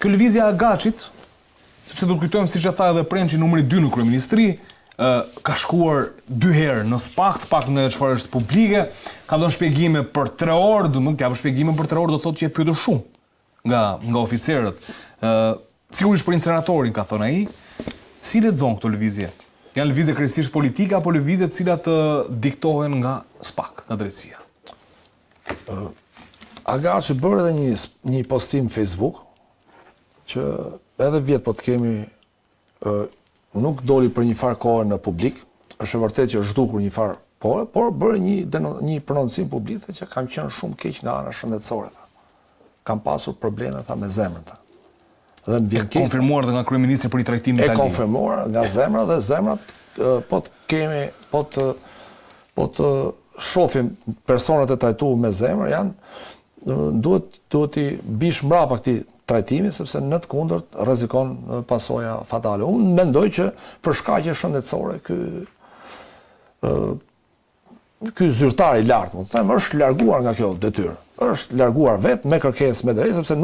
kjo lëvizja e Agaçit, sepse do të kujtojmë siç e tha edhe Prençi numri 2 në kryeministri, ka shkuar 2 herë në SPAK, pak në çfarë është publike, ka dhënë shpjegime për 3 orë, do të japë shpjegime për 3 orë do thotë që e pyetur shumë nga oficerët. Sigurisht për inceneratorin ka thënë ai, si lexon këto lëvizje? Janë lëvizje krejtësisht politike apo lëvizje të cilat diktohen nga SPAK, nga drejtësia? Agaçi bërë edhe një postim Facebook që edhe vjet po të kemi nuk doli për një farë kohë në publik, është e vërtetë që është zhdukur një farë kohë, por bërë një prononcim publik që kam qenë shumë keq nga ana shëndetësore. Kam pasur probleme me zemrën. Dhe më vjen keq. Konfirmuar nga kryeministri për një trajtim në Itali. E konfirmuar nga zemra dhe zemrat po të shohim personat e trajtuar me zemër duhet i bish mbrapa këtij trajtimi, sepse në të kundërt rrezikon pasoja fatale. Unë mendoj që për shkaqe shëndetësore ky zyrtar i lartë, më të them, është larguar nga kjo detyrë. Është larguar vetë me kërkesë me drejtë, sepse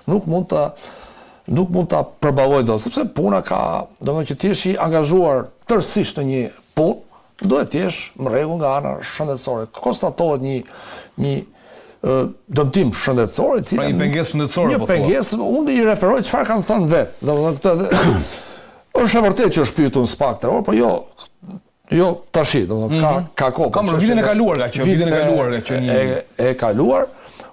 nuk mund ta përballoj dot, sepse puna ka, domethënë që ti je i angazhuar tërësisht në një punë, duhet të jesh në rregull nga ana shëndetësore. Konstatohet një dëmtim shëndetësor, pra një pengesë shëndetësore, po thua. Një pengesë, unë i referoj çfarë kanë thënë vetë. Domethënë këtë është e vërtetë që është pyetur në SPAK 3 orë, po jo tash, domethënë ka kohë. Kam vitin e kaluar e kaluar.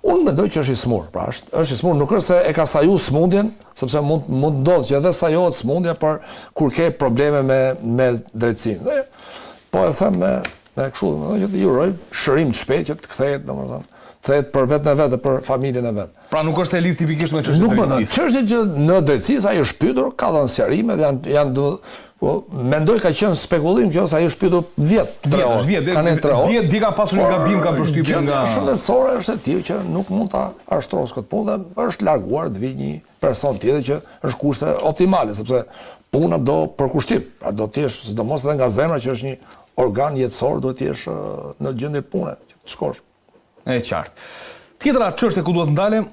Unë mendoj që është i smur, pra është i smur, nuk është se e ka saju smundjen, sepse mund ndodhë që edhe sajohet smundja për kur ke probleme me drejtësinë. Po e them me kështu, që të juroj shërim të shpejt që të kthehet, domethënë, kthehet për vetën e vet dhe për familjen e vet. Pra nuk është se e lidh tipikisht me çështën e drejtësisë. Çështja që në drejtësisë ai është pyetur, ka dhënë sqarime dhe janë mendoj ka qenë spekullim kjo se ai është pyetur 10 di ka pasur një gabim ka përshtypje nga shëndetësore është e tillë që nuk mund ta ashtros këtë punë dhe është larguar të vijë një person tjetër që është kushte optimale, sepse puna do përkushtim, pra do të jesh sidomos edhe nga zemra që është një organ jetësor, duhet të jesh në gjendje pune, që të shkosh. E qartë. Tjetra çështje ku duhet ndalem,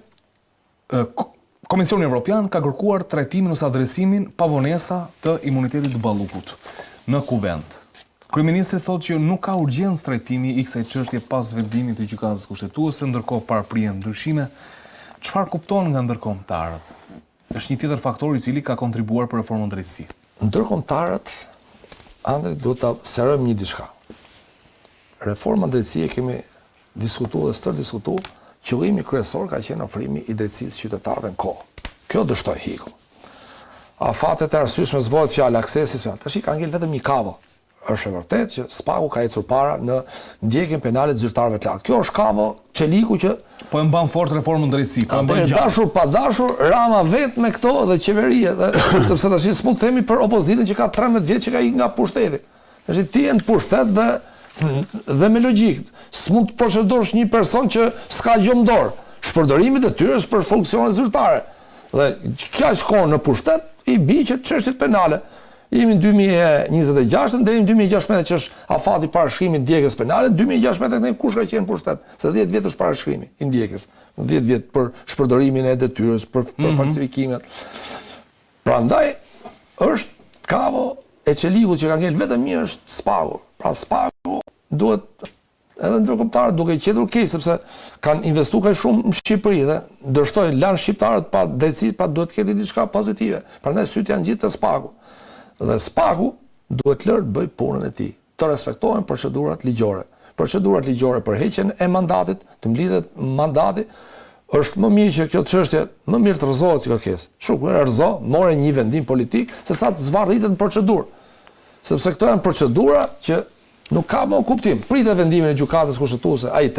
Komisioni Evropian ka kërkuar trajtimin ose adresimin pa vonesa të imunitetit të Ballukut në Kuvend. Kryeministri thotë që nuk ka urgjencë trajtimi i kësaj çështje pas vendimit të gjykatës kushtetuese, ndërkohë paraprihen ndryshime. Çfarë kupton nga ndërkombëtarët? Është një tjetër faktor i cili ka kontribuar për reformën drejtësi. Ndërkombëtarët, ande duhet ta sqarojmë një diçka. Reforma drejtësie kemi diskutuar dhe stërdiskutuar. Qëllimi kryesor ka qenë ofrimi i drejtësisë qytetarëve në kohë. Kjo dështoi hiku. Afatet e arsyeshme zbohet fjalë aksesit fjalë. Tash ka ngel vetëm një kavo. Është e vërtetë që SPAK-u ka ecur para në ndjekjen penale të zyrtarëve të lartë. Kjo është kavo çeliku që po e mban fort reformën drejtësi, po e mban gjatë. Dashur pa dashur, Rama vetë me këto dhe qeveria, sepse tash s'mund të themi për opozitën që ka 13 vjet që ka ikë nga pushteti. Tash ti je në pushtet dhe me logjik, s'mund të procedosh një person që s'ka gjë në dorë. Shpërdorimi i detyrës për funksione zyrtare. Dhe kaq kohë në pushtet i biqet çështjet penale. Jemi në 2026 deri në 2016 që është afati parashkrimit ndjekjes penale, 2016 ne kush ka qenë në pushtet? Se 10 vjet është parashkrimi i ndjekjes. 10 vjet për shpërdorimin e detyrës, për falsifikimet. Prandaj është kavo e çelikut që ka ngel vetëm një është SPAK-u. Pra SPAK-u duhet edhe ndërkombëtarët duke qetur keq sepse kanë investuar kaq shumë në Shqipëri dhe dështojnë lanë shqiptarët pa drejtësi, pa duhet të ketë diçka pozitive. Prandaj sytë janë gjithë te SPAK-u. Dhe SPAK-u duhet lërë të bëj punën e tij, të respektohen procedurat ligjore. Procedurat ligjore për heqjen e mandatit, të mblidhet mandati, është më mirë që kjo çështje më mirë të rrezohet si kërkesë. Shumë rrezo, more një vendim politik se sa të zvarritet në procedurë. Sepse këto janë procedura që nuk ka më kuptim. Pritet vendimin e gjykatës kushtetuese, ai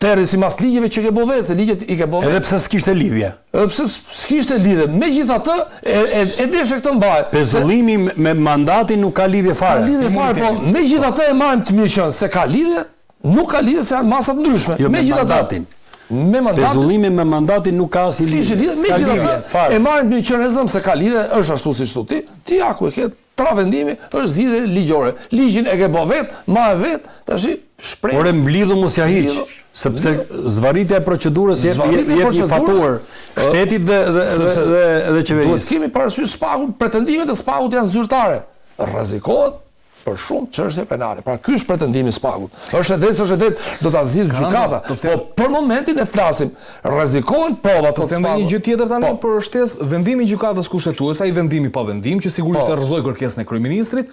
terri sipas ligjeve që ke bëu vetë, se ligjet i ke bëu. Edhe pse s'kishte lidhje. Edhe pse s'kishte lidhje. Megjithatë, e deshe këtë mbaj. Pezullimi me mandatin nuk ka lidhje fare. Ka lidhje fare, po megjithatë e marrim të mirë qenë se ka lidhje, nuk ka lidhje se janë masa të ndryshme. Jo, me mandatin. Me mandatin. Pezullimi me mandatin nuk ka asnjë lidhje. Megjithatë, e marrim të mirë qenë zëm se ka lidhje, është ashtu siç thua ti. Ti aku e ke tra vendimi, është zgjidhje ligjore. Ligjin e ke bë vet, ma e vet, tash shpreh. Por e mblidhu mos ja hiq. Sepse zvarritja e procedurës jep një faturë shtetit dhe qeverisë. Duhet kemi parasysh SPAK-un, pretendimet e SPAK-ut janë zyrtare. Rrezikohet për shumë çështje penale. Pra ky është pretendimi i SPAK-ut. Është e drejtë, do ta zgjidhë gjykata. Po për momentin e flasim, rrezikohen provat të SPAK-ut. Një gjë tjetër tani për shtesë, vendimi i gjykatës kushtetuese, ai vendimi pa vendim, që sigurisht e rrëzoi kërkesën e kryeministrit,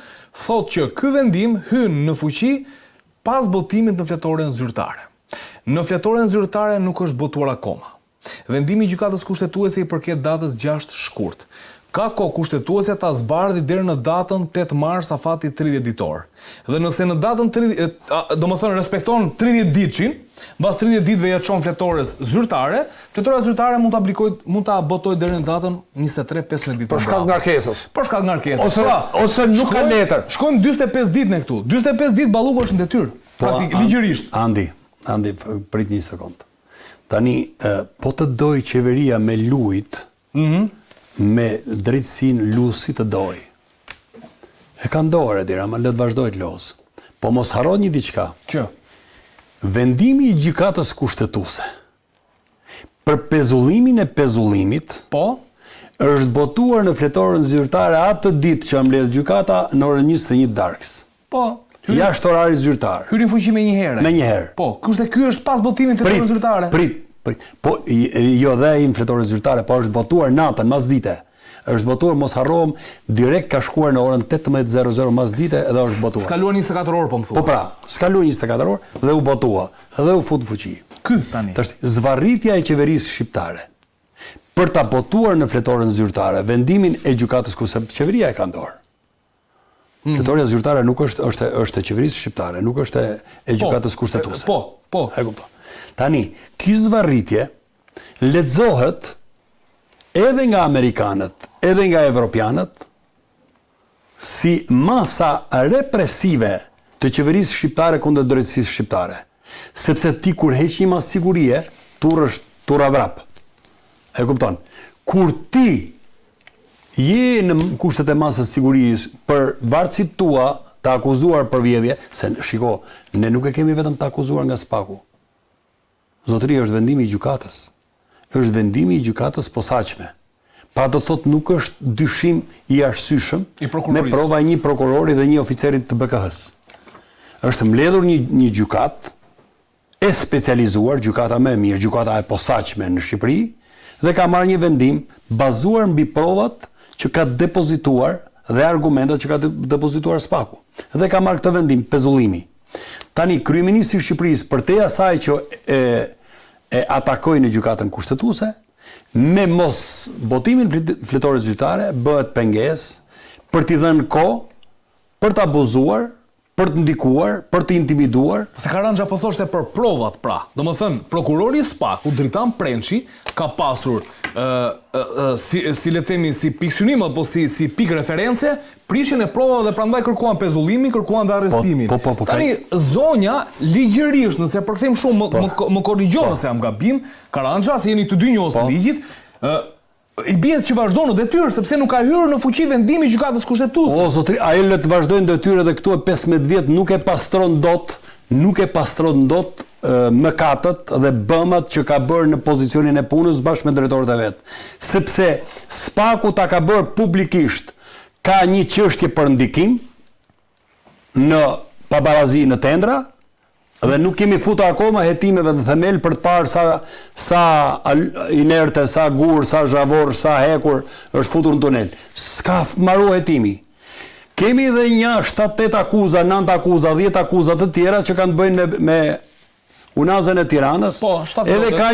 thotë që ky vendim hyn në fuqi pas botimit në fletoren zyrtare. Në fletoren zyrtare nuk është botuar akoma. Vendimi i gjykatës kushtetuese i përket datës 6 shkurt. Ka kohë kushtetuesja ta zbardhi deri në datën 8 mars afati 30 ditor. Dhe nëse në datën 30, domethënë respekton 30 ditëshin, mbas 30 ditëve ja çon fletores zyrtare, fletora zyrtare mund ta botojë deri në datën 23-15 ditë. Për shkak të ngarkesës. Për shkak të ngarkesës. Ose nuk ka letër. Shkojnë 45 ditë në këtu. 45 ditë balluku është në detyrë. Ligjërisht. Andi, prit një sekond. Tani, po të doj qeveria me lujt, me drejtsin lusi të doj. E ka ndore, dira, ma le të vazhdoj të losë. Po mos harron një diçka. Që? Vendimi i gjykatës kushtetuese për pezullimin e pezullimit, është botuar në fletoren zyrtare atë ditë që mbledh gjykata në orën 21 darkës. Jashtë orarit zyrtar. Hyri në fuqi me një herë. Me një herë. Po, kurse ky është pas botimit të fletorës zyrtare. Prit. Po jo dhe i në fletorës zyrtare, po është botuar natën mas dite. Është botuar, mos harrohem, direkt ka shkuar në orën 18:00 mas dite edhe është botuar. Skaluar 24 orë, po më thua. Po pra, skaluar 24 orë dhe u botua, dhe u fut fuqi. Ky tani. Zvarritja e qeverisë shqiptare për ta botuar në fletoren zyrtare vendimin e gjykatës kushtetuese, qeveria e ka dorë. Fletoria zyrtare nuk është e qeverisë shqiptare, nuk është e gjykatës kushtetuese. Po. E kupton. Tani, ky zvarritje lexohet edhe nga amerikanët, edhe nga evropianët si masa represive të qeverisë shqiptare kundër drejtësisë shqiptare. Sepse ti kur heq një masë sigurie, turra vrap. E kupton? Kur ti je në kushtet e masës sigurisë për varësit tua të akuzuar për vjedhje, se shiko, ne nuk e kemi vetëm të akuzuar nga SPAK-u. Zotëri, është vendimi i gjykatës. Është vendimi i gjykatës posaçme. Pra do thot nuk është dyshim i arsyeshëm me prova një prokurori dhe një oficerit të BK-s. Është mbledhur një gjykat e specializuar, gjykata më e mirë, gjykata e posaçme në Shqipëri, dhe ka marrë një vendim bazuar mbi provat që ka depozituar dhe argumentat që ka depozituar SPAK-u. Dhe ka marrë këtë vendim, pezullimi. Tani, kryeministri i Shqipërisë, përtej asaj që e atakoi në gjykatën kushtetuese, me mos botimin fletore zyrtare, bëhet pengesë për t'i dhënë kohë, për t'abuzuar, për të ndikuar, për të intimiduar. Se Karanja po thoshte për provat, pra. Domethënë, prokurori i SPAK-ut, Dritan Prençi, ka pasur si le themi si pikë synimi apo si pikë referencë, prishjen e provave dhe prandaj kërkuan pezullimin, kërkuan dhe arrestimin. Tani zonja ligjërisht, nëse përkthejmë shumë më korrigjon nëse jam gabim, Karanja, se jeni të dy njohës të ligjit, i bie që vazhdon në detyrë sepse nuk ka hyrë në fuqi vendimi i gjykatës kushtetuese. O zotri, ai le të vazhdojnë detyrë edhe këtu e 15 vjet nuk e pastron dot mëkatet dhe bëmat që ka bërë në pozicionin e punës bashkë me drejtorët e vet. Sepse SPAK-u ta ka bërë publikisht ka një çështje për ndikim në pabarazi në tendra dhe nuk kemi futur akoma hetimeve dhe themel për të parë sa inerte, sa gur, sa zhavor, sa hekur është futur në tunel. S'ka marrë hetimi. Kemi edhe një 7-8 akuza, 9 akuza, 10 akuza të tjera që kanë të bëjnë me unazën e Tiranës. Edhe ka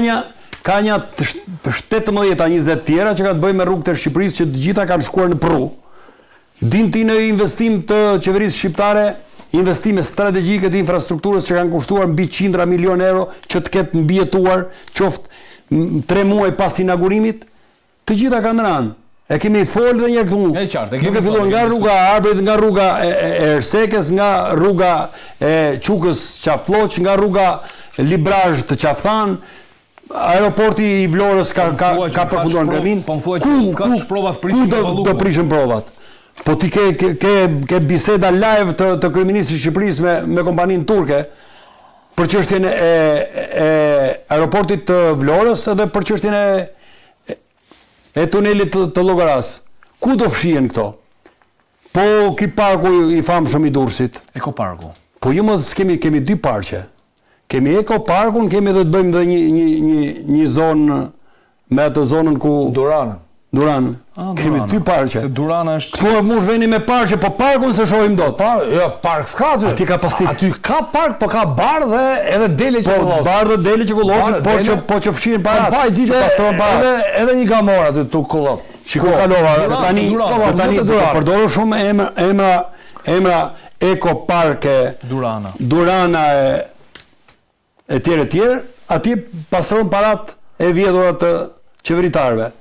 një 18-20 tjera që kanë të bëjnë me rrugët e Shqipërisë që të gjitha kanë shkuar në pru. Din ti në investim të qeverisë shqiptare, investime strategjike të infrastrukturës që kanë kushtuar mbi 100 milion euro që të ketë mbijetuar qoftë 3 muaj pas inaugurimit, të gjitha kanë rënë. E kemi folë dhe një këtu. Duke filluar nga rruga Arbrit, nga rruga e Ersekës, nga rruga e Qukës Qafloq, nga rruga Librazh të Qafthan, aeroporti i Vlorës ka përfunduar në Gremin. Ku do prishën provat? Po ti ke biseda live të kryeministrit të Shqipërisë me kompaninë turke. për çështjen e aeroportit të Vlorës edhe për çështjen e tunelit të Llogaras. Ku do fshihen këto? Po ki parku i famshëm i Durrësit. Ekoparku. Po jo më kemi dy parqe. Kemi ekoparkun, kemi edhe të bëjmë dhe një zonë me atë zonën ku Duran. Kemi dy parqe. Se Durana është... Këtu mund veni me parqe, po parkun se shohim dot. Jo, park s'ka aty. Aty ka pasti. Aty ka park, po ka bar dhe edhe dele që Po bar dhe dele që kullosin, po që fshihen para. Pa i ditë pastron para. Edhe një gamor aty tu kullot. Shiko kalova, tani përdoru shumë emra ekoparke, Durana e tjerë, atje pastron parat e vjedhura të qeveritarëve.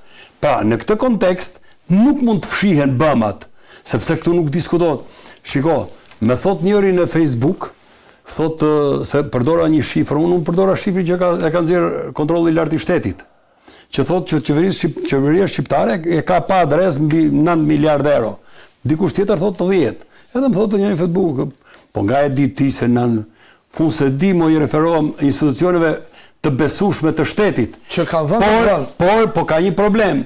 Pra, në këtë kontekst, nuk mund të fshihen bëmat, sepse këtu nuk diskutohet. Shiko, me thot njëri në Facebook, thot se përdora një shifrë, unë përdora shifri që e ka nxjerrë kontrolli i lartë i shtetit, që thot që qeveria shqiptare e ka pa adres mbi 9 miliard euro. Dikush tjetër thot të 10. Edhe më thot të njëri në Facebook, po nga e di ti se unë se di mo i referohem institucioneve të besueshme të shtetit. Që kanë dhënë po ka një problem.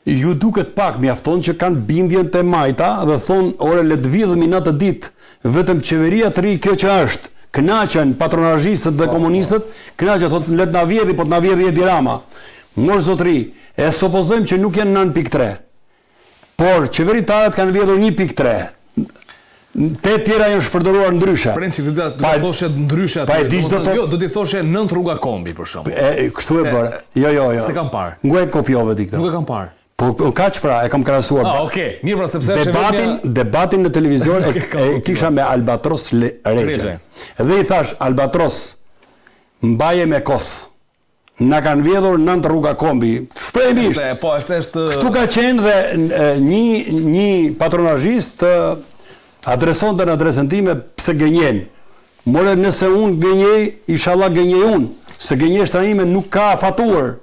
Ju duket pak mjafton që kanë bindjen te majta dhe thonë, ore le të vidhemi natë ditë, vetëm qeveria të ri kjo që është. Kënaqen patronazhistët dhe komunistët, kënaqen thotë le të na vjedhi, po të na vjedhi Edi Rama. Mor zotëri, e supozojmë që nuk janë 9.3. Por qeveritarët kanë vjedhur 1.3. Te tjera janë shpërdoruar ndryshe. Prençi do të thoshe ndryshe atë. Jo, do t'i thoshe 9 rruga kombi për shembull. Kështu e bërë. Jo. Se kam parë. Ngua e kopjove ti këtë. Nuk e kam parë. Po kaq pra, e kam krahasuar. Okej. Mirë, pra sepse debatin në televizion e kisha me Albatros Regje. Dhe i thash Albatros, mbaje me kos. Na kanë vjedhur 9 rruga kombi. Shprehimisht. Po, është kështu ka qenë dhe një patronazhist adreson të në adresën time pse gënjen. More nëse unë gënjej, inshallah gënjej unë. Se gënjeshtranime nuk ka fatuar.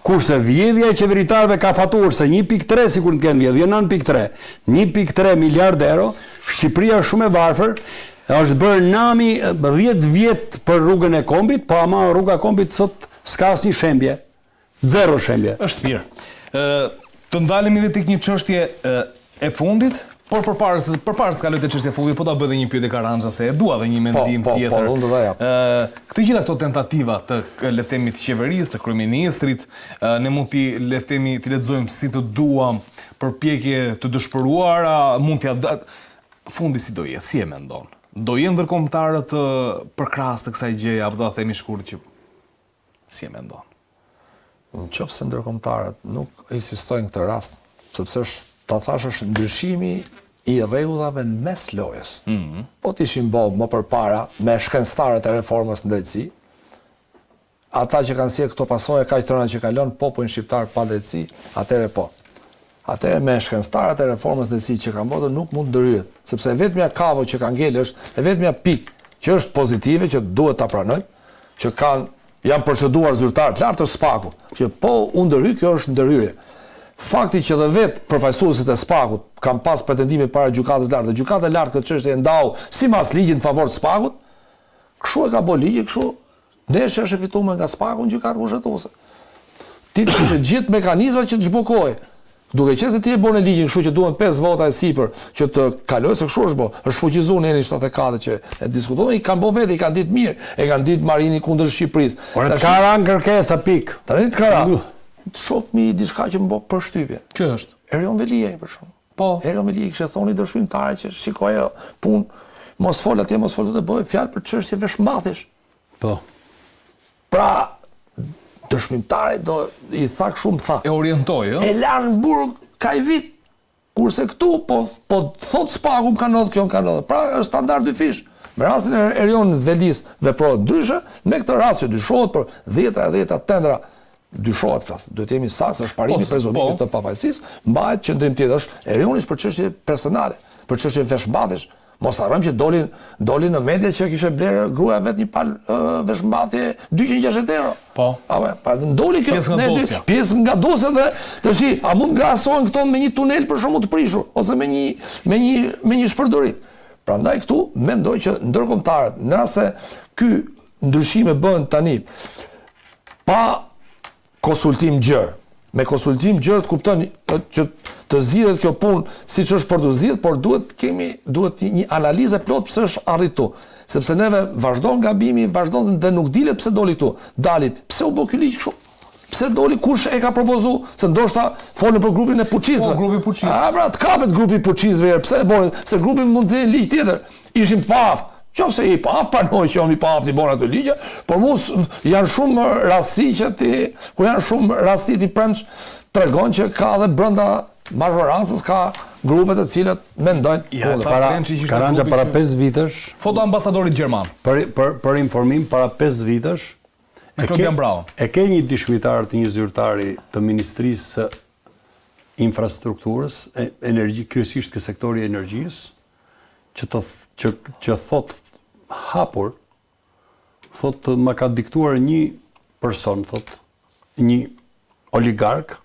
Kurse vjedhja e qeveritarëve ka fatuar se 1.3 sikur të kenë vjedhje, 9.3. 1.3 miliard euro, Shqipëria është shumë e varfër, është bërë nami 10 vjet për rrugën e kombit, po ama rruga e kombit sot s'ka asnjë shembje. Zero shembje. Është mirë. Të ndalemi edhe tek një çështje e fundit. Por përpara se të kaloj te çështja e fundit, po ta bëj edhe një pyetje Karanxha se e dua edhe një mendim tjetër. Po, unë do ta jap. Këtë gjitha këto tentativa të le të themi të qeverisë, të kryeministrit, ne mund t'i le të themi t'i lexojmë si të duam, përpjekje të dëshpëruara, mund t'ia fundi si do jetë, si e mendon? Do jenë ndërkombëtarët përkrahas të kësaj gjëje apo do ta themi shkurt që si e mendon? Nëse ndërkombëtarët nuk insistojnë këtë rast, sepse ta thash është ndryshimi i rregullave në mes lojës. Po t'ishin bërë më përpara me shkencëtarët e reformës në drejtësi, ata që kanë sjellë këto pasojë kaq tëra që kalon popullin shqiptar pa drejtësi, atëre po. Atëre me shkencëtarët e reformës në drejtësi që kanë bërë nuk mund ndërhyet, sepse vetmja kavo që kanë ngelë është e vetmja pikë që është pozitive që duhet ta pranojmë, që janë proceduar zyrtar të lartë të SPAK-ut, që po u ndërhyj, kjo është ndërhyrje. Fakti që dhe vetë përfaqësuesit e SPAK-ut kanë pas pretendime para gjykatës lartë, dhe gjykata e lartë këtë çështje e ndau sipas ligjit në favor të SPAK-ut, kështu e ka bërë ligji, kështu ndeshja është e fituar nga SPAK-u në gjykatë kushtetuese. Ti të gjithë mekanizmat që të zhbukojë. Duke qenë se ti e bën ligjin kështu që duhen 5 vota e sipër që të kalojë se kështu është bërë. Është fuqizuar në enin 74 që e diskutojnë, i kanë bërë vetë, i kanë ditë mirë, e kanë ditë Marini kundër Shqipërisë. Por ka rënë kërkesa pikë. Tani të ka të shohmi diçka që më bë përshtypje. Që është? Erion Velia për shkak. Po, Erion Velia kishte thoni dëshmimtarë që shikoj punë, mos fol atje, mos fol të bëj fjalë për çështje veshmbathesh. Po. Pra dëshmimtarët do i thak shumë tha. E orientoi, ëh? E lanë burg kaj vit. Kurse këtu po thot SPAK-u ka ndodhur kjo, ka ndodhur. Pra është standard dy fish. Me rastin e Erion Velis veprohet ndryshe, me këtë rast që dyshohet për 10 tendra dyshohet flas. Duhet jemi saktë, është parimi prezumimit të papajësisë, mbahet qendrim tjetër është Erionis për çështje personale, për çështje veshmbathesh. Mos harrojmë që dolin në media që kishte blerë gruaja vet një pal veshmbathje 260 euro. Po. Pa ndoli kjo pjesë nga dosja dhe tash a mund ngrasohen këto me një tunel për shkak të prishur ose me një shpërdorim. Prandaj këtu mendoj që ndërkombëtarët, në rast se ky ndryshime bëhen tani pa konsultim gjerë, me konsultim gjerë të kupton që të zgjidhet kjo punë siç është për të zgjidhur, por duhet një analizë plot pse është arritu. Sepse neve vazhdon gabimi, vazhdon dhe nuk dilet pse doli këtu. Dali, pse u bë ky ligj kështu? Pse doli, kush e ka propozuar? Se ndoshta folën për grupin e puçistëve. Po, grupi puçist. Pra, të kapet grupi puçistëve, pse e bënë? Se grupi mund të nxjerrë ligj tjetër. Ishim të paaft. Qofse i paaft, pranoj që jam i paaft i bën ato ligje, por mos janë shumë rasti ti premç tregon që ka edhe brenda mazhorancës ka grupe të cilat mendojnë Karanja para 5 vitesh. Foto ambasadorit gjerman. Për informim, para 5 vitesh me Claudian Braun. E ke një dëshmitar të një zyrtari të Ministrisë së Infrastrukturës, kryesisht ke sektori i energjisë, që thot hapur, thot më ka diktuar një person, thot një oligark,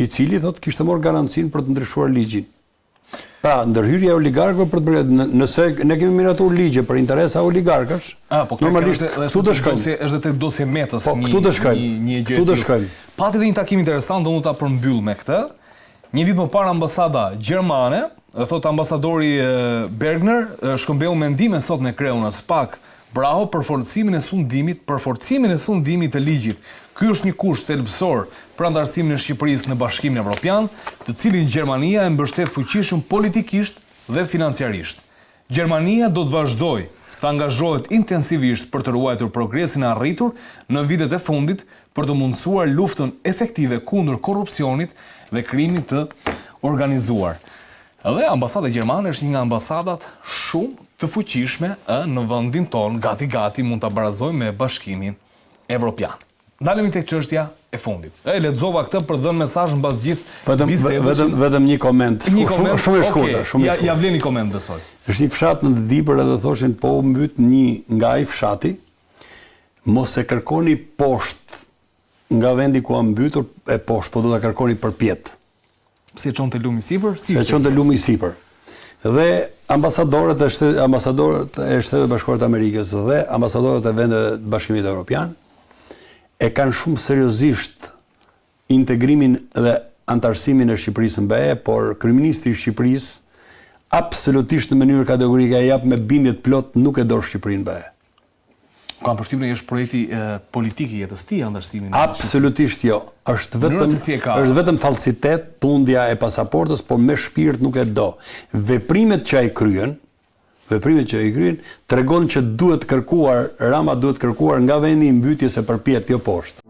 i cili thot kishte marrë garancinë për të ndryshuar ligjin. Pra, ndërhyrja e oligarkëve për të bërë, nëse ne kemi miratuar ligje për interesa oligarkësh, normalisht këtu të shkojmë. Është tek dosje Metës një gjë. Këtu të shkojmë. Pati dhe një takim interesant, do mund ta përmbyll me këtë. Një ditë më parë ambasada gjermane, thot ambasadori Bergner, shkëmbeu mendime sot në kreun e SPAK, bravo për forcimin e sundimit të ligjit. Ky është një kusht thelbësor për antarësimin e Shqipërisë në Bashkimin Evropian, të cilin Gjermania e mbështet fuqishëm politikisht dhe financiarisht. Gjermania do të vazhdojë të angazhohet intensivisht për të ruajtur progresin e arritur në vitet e fundit për të mundësuar luftën efektive kundër korrupsionit dhe krimit të organizuar. Edhe ambasada gjermane është një nga ambasadat shumë të fuqishme në vendin tonë, gati mund ta barazojmë me Bashkimin Evropian. Dalemi tek çështja e fundit. Lexova këtë për të dhënë mesazh mbas gjithë bisedës. Vetëm një koment. Shumë e shkurtër, Ja vlen një koment besoj. Është një fshat në Dibër edhe thoshin po u mbyt një nga ai fshati, mos e kërkoni poshtë nga vendi ku a mbytur e poshtë, po do ta kërkoni përpjet. Si e çonte lumi sipër? E çonte lumi sipër. Dhe ambasadorët e Shtetit Bashkuar të Amerikës dhe ambasadorët e vendeve të Bashkimit Evropian e kanë shumë seriozisht integrimin dhe antarësimin e Shqipërisë në BE, por kryeministri i Shqipërisë absolutisht në mënyrë kategorike e jap me bindje të plot nuk e do Shqipërinë në BE. Kam përshtypjen që është projekti politik i jetës tij antarësimin. Absolutisht jo. Është vetëm fallsitet, tundja e pasaportës, por me shpirt nuk e do. Veprimet që ai kryen tregon që Rama duhet kërkuar nga vendi i mbytjes së përpjet, jo poshtë.